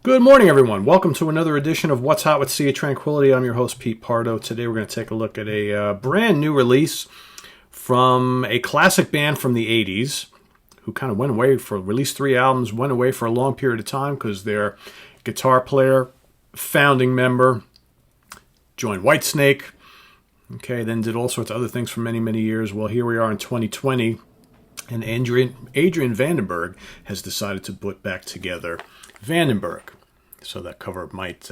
Good morning, everyone. Welcome to another edition of What's Hot with Sea of Tranquility. I'm your host, Pete Pardo. Today we're going to take a look at a brand new release from a classic band from the 80s who kind of released 3 albums, went away for a long period of time because their guitar player, founding member, joined Whitesnake, then did all sorts of other things for many, many years. Well, here we are in 2020, and Adrian Vandenberg has decided to put back together Vandenberg. So that cover might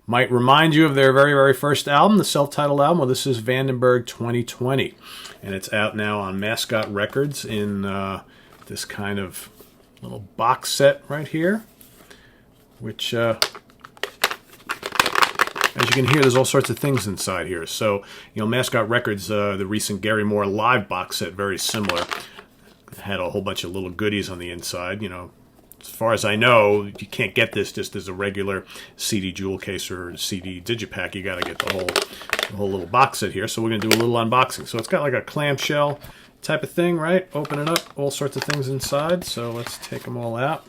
remind you of their very, very first album, the self-titled album. Well, this is Vandenberg 2020, and it's out now on Mascot Records in this kind of little box set right here, which, as you can hear, there's all sorts of things inside here. So, Mascot Records, the recent Gary Moore live box set, very similar. It had a whole bunch of little goodies on the inside, As far as I know, you can't get this just as a regular CD jewel case or CD digipack. You got to get the whole little box set here. So we're going to do a little unboxing. So it's got like a clamshell type of thing, right? Open it up, all sorts of things inside. So let's take them all out.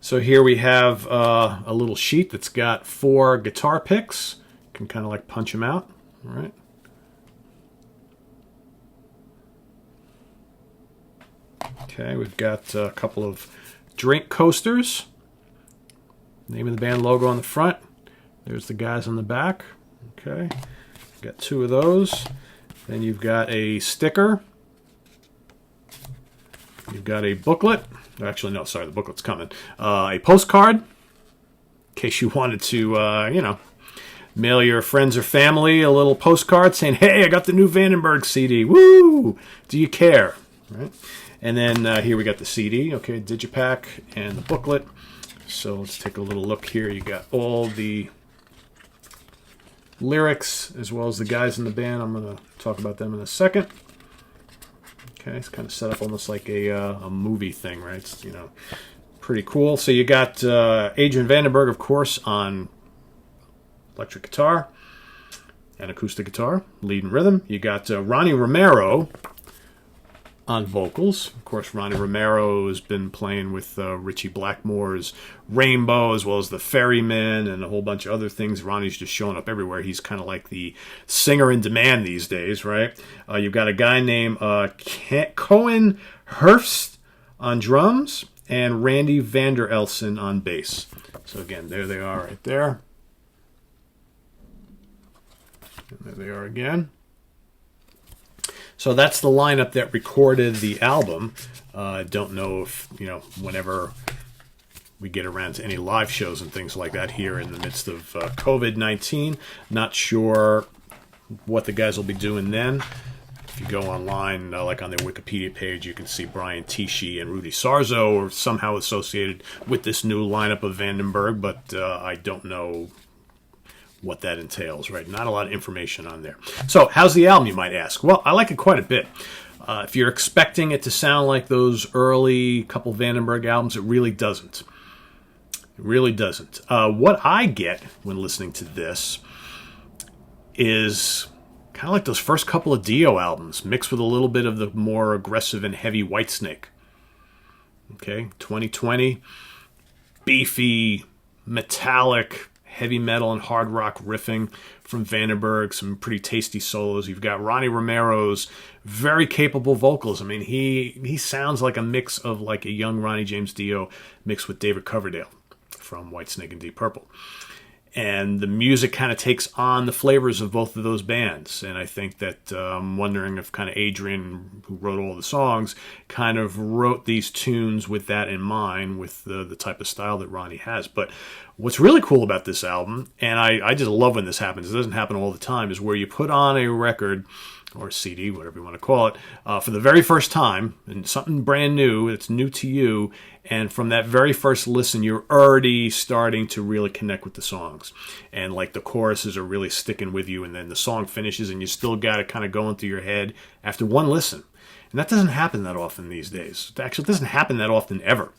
So here we have a little sheet that's got 4 guitar picks. You can kind of like punch them out, all right? Okay, we've got a couple of drink coasters. Name of the band logo on the front. There's the guys on the back. Okay, got 2 of those. Then you've got a sticker. You've got a booklet. Actually, no, sorry, the booklet's coming. A postcard, in case you wanted to, mail your friends or family a little postcard saying, "Hey, I got the new Vandenberg CD. Woo! Do you care?" Right? And then here we got the CD, okay, digipack, and the booklet. So let's take a little look here. You got all the lyrics as well as the guys in the band. I'm going to talk about them in a second. Okay, it's kind of set up almost like a movie thing, right? It's, pretty cool. So you got Adrian Vandenberg, of course, on electric guitar and acoustic guitar, lead and rhythm. You got Ronnie Romero on vocals. Of course, Ronnie Romero has been playing with Ritchie Blackmore's Rainbow, as well as the Ferryman and a whole bunch of other things. Ronnie's just showing up everywhere. He's kind of like the singer in demand these days, right? You've got a guy named Cohen Hurst on drums and Randy Vander Elsen on bass. So again, there they are right there. And there they are again. So that's the lineup that recorded the album. Don't know if, whenever we get around to any live shows and things like that here in the midst of COVID-19. Not sure what the guys will be doing then. If you go online, like on their Wikipedia page, you can see Brian Tichy and Rudy Sarzo are somehow associated with this new lineup of Vandenberg, but I don't know what that entails, right? Not a lot of information on there. So, how's the album, you might ask? Well, I like it quite a bit. If you're expecting it to sound like those early couple Vandenberg albums, it really doesn't. It really doesn't. What I get when listening to this is kind of like those first couple of Dio albums, mixed with a little bit of the more aggressive and heavy Whitesnake. Okay, 2020, beefy, metallic, heavy metal and hard rock riffing from Vandenberg, some pretty tasty solos. You've got Ronnie Romero's very capable vocals. I mean, he sounds like a mix of like a young Ronnie James Dio mixed with David Coverdale from Whitesnake and Deep Purple. And the music kind of takes on the flavors of both of those bands. And I think that I'm wondering if kind of Adrian, who wrote all the songs, kind of wrote these tunes with that in mind, with the type of style that Ronnie has. But what's really cool about this album, and I just love when this happens, it doesn't happen all the time, is where you put on a record or CD, whatever you want to call it, for the very first time, and something brand new, it's new to you, and from that very first listen, you're already starting to really connect with the songs. And like the choruses are really sticking with you, and then the song finishes, and you still got it kind of going through your head after one listen. And that doesn't happen that often these days. Actually, it doesn't happen that often ever,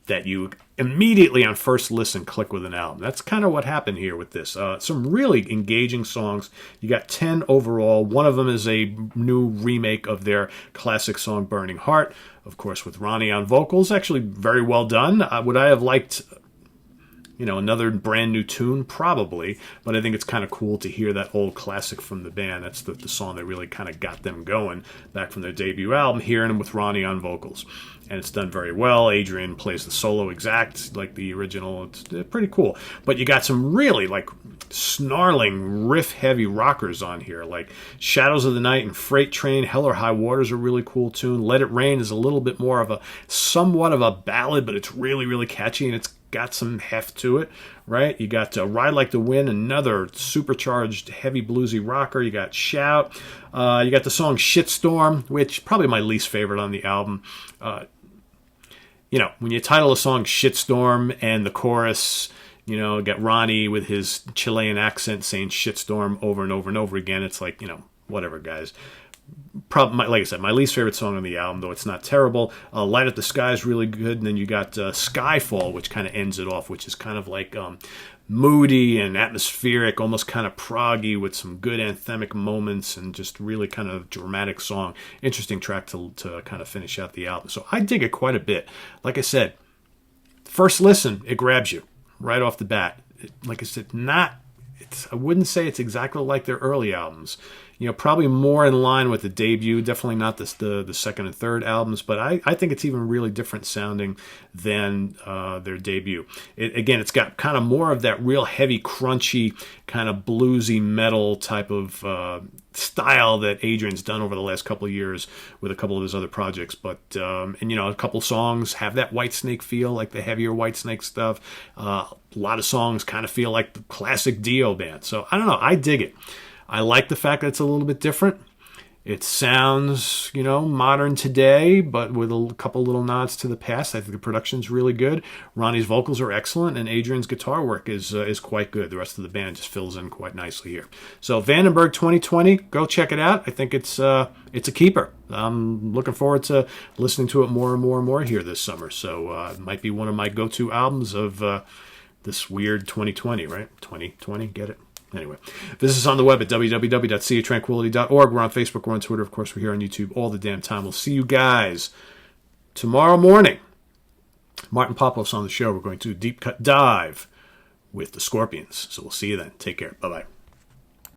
that you immediately on first listen click with an album. That's kind of what happened here with this. Some really engaging songs. You got 10 overall. One of them is a new remake of their classic song Burning Heart, of course with Ronnie on vocals. Actually very well done. Would I have liked Another brand new tune, probably, but I think it's kind of cool to hear that old classic from the band. That's the song that really kind of got them going back from their debut album, hearing them with Ronnie on vocals. And it's done very well. Adrian plays the solo exact like the original. It's pretty cool. But you got some really like snarling, riff-heavy rockers on here, like Shadows of the Night and Freight Train. Hell or High Water is a really cool tune. Let It Rain is a little bit more of somewhat of a ballad, but it's really, really catchy, and it's got some heft to it, right? You got Ride Like the Wind, another supercharged, heavy bluesy rocker. You got Shout. You got the song Shitstorm, which probably my least favorite on the album. When you title a song Shitstorm and the chorus, got Ronnie with his Chilean accent saying shitstorm over and over and over again, it's like, whatever, guys. Like I said, my least favorite song on the album, though it's not terrible. Light Up the Sky is really good, and then you got Skyfall, which kind of ends it off, which is kind of like moody and atmospheric, almost kind of proggy with some good anthemic moments and just really kind of dramatic song. Interesting track to kind of finish out the album. So I dig it quite a bit. Like I said, first listen, it grabs you right off the bat. Like I said, I wouldn't say it's exactly like their early albums. Probably more in line with the debut. Definitely not the second and third albums, but I think it's even really different sounding than their debut. It's got kind of more of that real heavy, crunchy, kind of bluesy metal type of style that Adrian's done over the last couple of years with a couple of his other projects. But a couple songs have that Whitesnake feel, like the heavier Whitesnake stuff. A lot of songs kind of feel like the classic Dio band. So I don't know. I dig it. I like the fact that it's a little bit different. It sounds, modern today, but with a couple little nods to the past. I think the production's really good. Ronnie's vocals are excellent, and Adrian's guitar work is quite good. The rest of the band just fills in quite nicely here. So Vandenberg 2020, go check it out. I think it's a keeper. I'm looking forward to listening to it more and more and more here this summer. So it might be one of my go-to albums of this weird 2020, right? 2020, get it? Anyway, visit us on the web at www.seaoftranquility.org. We're on Facebook. We're on Twitter. Of course, we're here on YouTube all the damn time. We'll see you guys tomorrow morning. Martin Popov's on the show. We're going to deep cut dive with the Scorpions. So we'll see you then. Take care. Bye-bye.